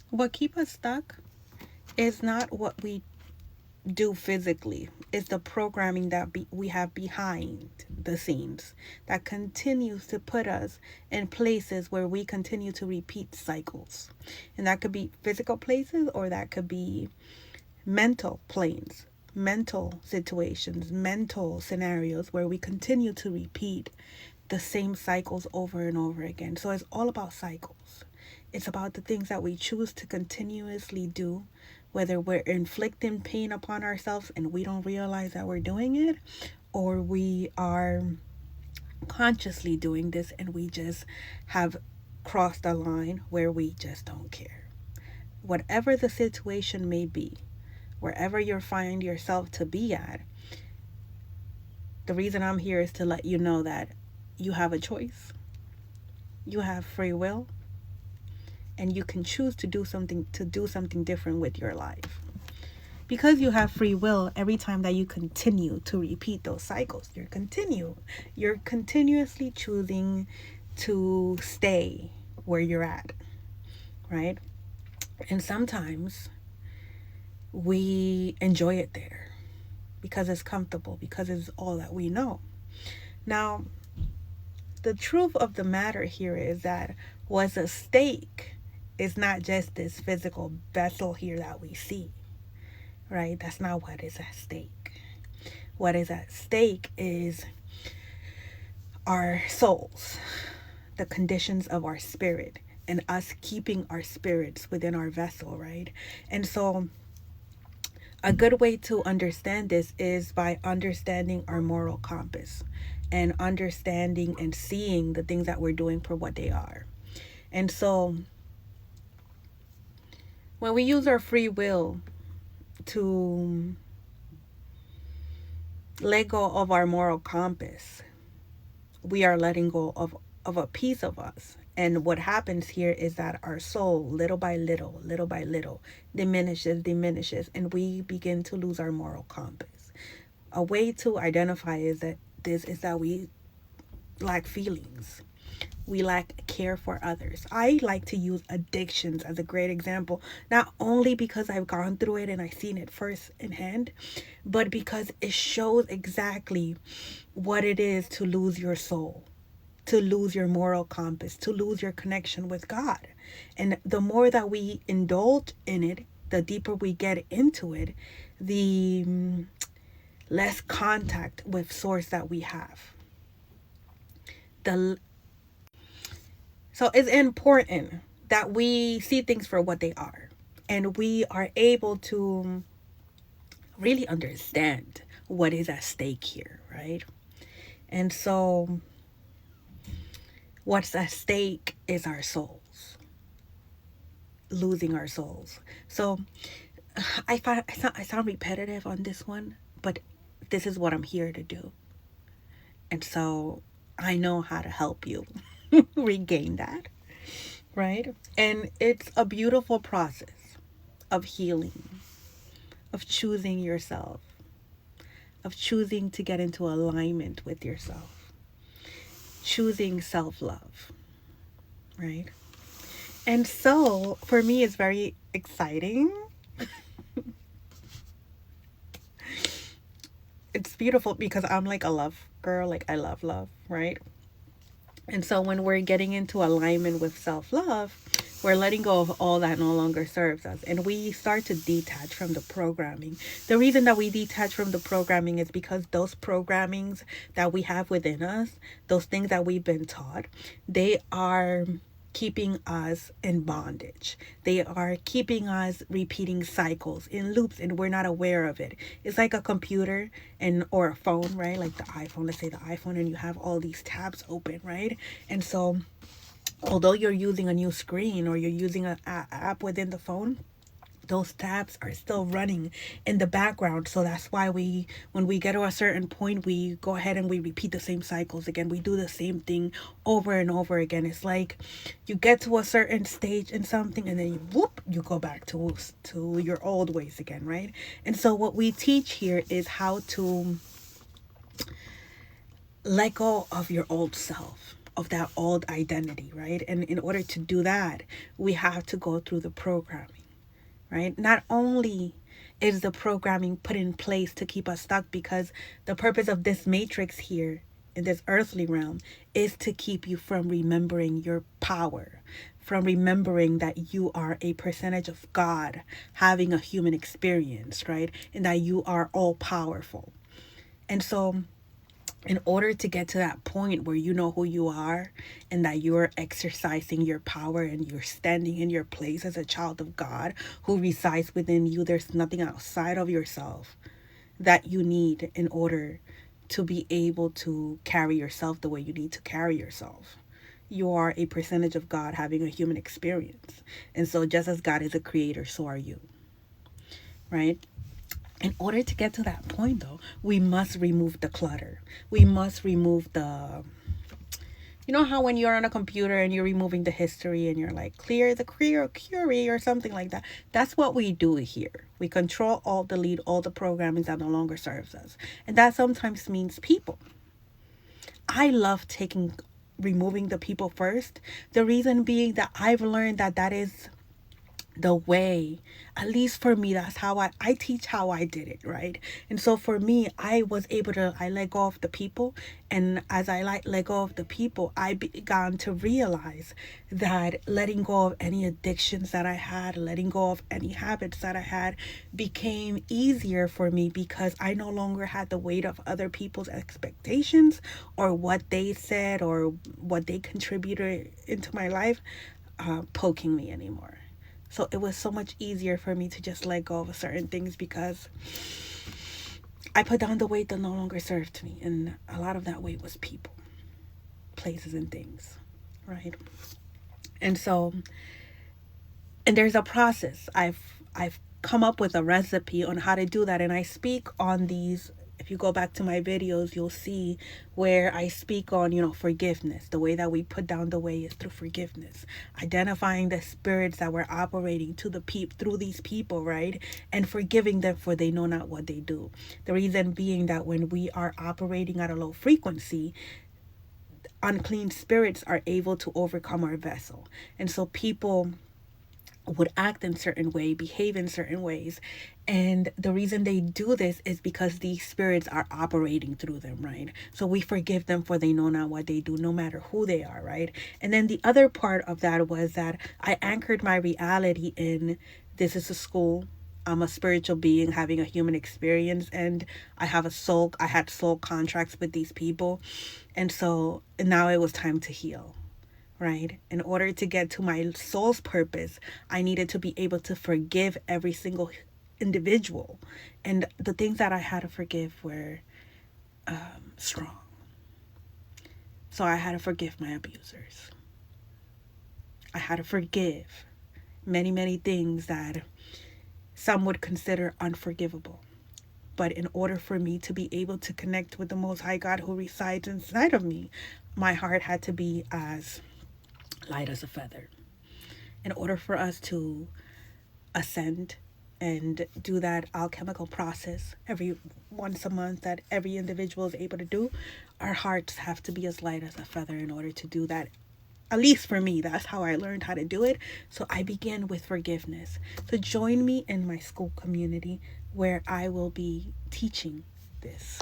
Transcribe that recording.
What keep us stuck is not what we do physically. It's the programming that we have behind the scenes that continues to put us in places where we continue to repeat cycles. And that could be physical places, or that could be mental planes, mental situations, mental scenarios where we continue to repeat the same cycles over and over again. So it's all about cycles. It's about the things that we choose to continuously do, whether we're inflicting pain upon ourselves and we don't realize that we're doing it, or we are consciously doing this and we just have crossed a line where we just don't care. Whatever the situation may be, wherever you find yourself to be at, the reason I'm here is to let you know that you have a choice, you have free will, and you can choose to do something different with your life. Because you have free will, every time that you continue to repeat those cycles, you're continuously choosing to stay where you're at, right? And sometimes we enjoy it there because it's comfortable, because it's all that we know. Now, the truth of the matter here is that what's at stake is not just this physical vessel here that we see, right? That's not what is at stake. What is at stake is our souls, the conditions of our spirit, and us keeping our spirits within our vessel, right? And so, a good way to understand this is by understanding our moral compass and understanding and seeing the things that we're doing for what they are. And so, when we use our free will to let go of our moral compass, we are letting go of a piece of us. And what happens here is that our soul, little by little, diminishes, and we begin to lose our moral compass. A way to identify this is that we lack feelings. We lack care for others. I like to use addictions as a great example, not only because I've gone through it and I've seen it first in hand, but because it shows exactly what it is to lose your soul, to lose your moral compass, to lose your connection with God. And the more that we indulge in it, the deeper we get into it, the less contact with source that we have. The So it's important that we see things for what they are, and we are able to really understand what is at stake here, right? And so what's at stake is our souls, losing our souls. So I sound repetitive on this one, but this is what I'm here to do. And so I know how to help you regain that, right? And it's a beautiful process of healing, of choosing yourself, of choosing to get into alignment with yourself, choosing self love, right? And so for me, it's very exciting. It's beautiful because I'm like a love girl, like I love love, right? And so when we're getting into alignment with self love, we're letting go of all that no longer serves us. And we start to detach from the programming. The reason that we detach from the programming is because those programmings that we have within us, those things that we've been taught, they are keeping us in bondage. They are keeping us repeating cycles in loops, and we're not aware of it. It's like a computer and or a phone, right? Like the iPhone, let's say the iPhone, and you have all these tabs open, right? And so although you're using a new screen or you're using an app within the phone, those tabs are still running in the background. So that's why when we get to a certain point, we go ahead and we repeat the same cycles again. We do the same thing over and over again. It's like you get to a certain stage in something, and then you go back to your old ways again, right? And so what we teach here is how to let go of your old self, of that old identity, right? And in order to do that, we have to go through the programming, right? Not only is the programming put in place to keep us stuck, because the purpose of this matrix here in this earthly realm is to keep you from remembering your power, from remembering that you are a percentage of God having a human experience, right? And that you are all powerful. And so in order to get to that point where you know who you are and that you're exercising your power and you're standing in your place as a child of God who resides within you, there's nothing outside of yourself that you need in order to be able to carry yourself the way you need to carry yourself. You are a percentage of God having a human experience. And so just as God is a creator, so are you. Right? In order to get to that point, though, we must remove the clutter. We must remove the, you know how when you're on a computer and you're removing the history and you're like, clear the query or something like that. That's what we do here. We control, alt, delete all the programming that no longer serves us. And that sometimes means people. I love removing the people first. The reason being that I've learned that that is the way, at least for me, that's how I teach how I did it, right? And so for me, I let go of the people. And as I let go of the people, I began to realize that letting go of any addictions that I had, letting go of any habits that I had became easier for me because I no longer had the weight of other people's expectations or what they said or what they contributed into my life poking me anymore. So it was so much easier for me to just let go of certain things because I put down the weight that no longer served me. And a lot of that weight was people, places, and things, right? And so, and there's a process. I've come up with a recipe on how to do that. And I speak on these. If you go back to my videos, you'll see where I speak on, forgiveness. The way that we put down the way is through forgiveness. Identifying the spirits that we're operating through these people, right? And forgiving them for they know not what they do. The reason being that when we are operating at a low frequency, unclean spirits are able to overcome our vessel. And so people would act in certain way, behave in certain ways. And the reason they do this is because these spirits are operating through them, right? So we forgive them for they know not what they do, no matter who they are, right? And then the other part of that was that I anchored my reality in this is a school. I'm a spiritual being having a human experience, and I had soul contracts with these people. And so now it was time to heal. Right? In order to get to my soul's purpose, I needed to be able to forgive every single individual. And the things that I had to forgive were strong. So I had to forgive my abusers. I had to forgive many, many things that some would consider unforgivable. But in order for me to be able to connect with the Most High God who resides inside of me, my heart had to be as light as a feather. In order for us to ascend and do that alchemical process every once a month that every individual is able to do, our hearts have to be as light as a feather in order to do that. At least for me, that's how I learned how to do it. So I begin with forgiveness. So join me in my school community where I will be teaching this.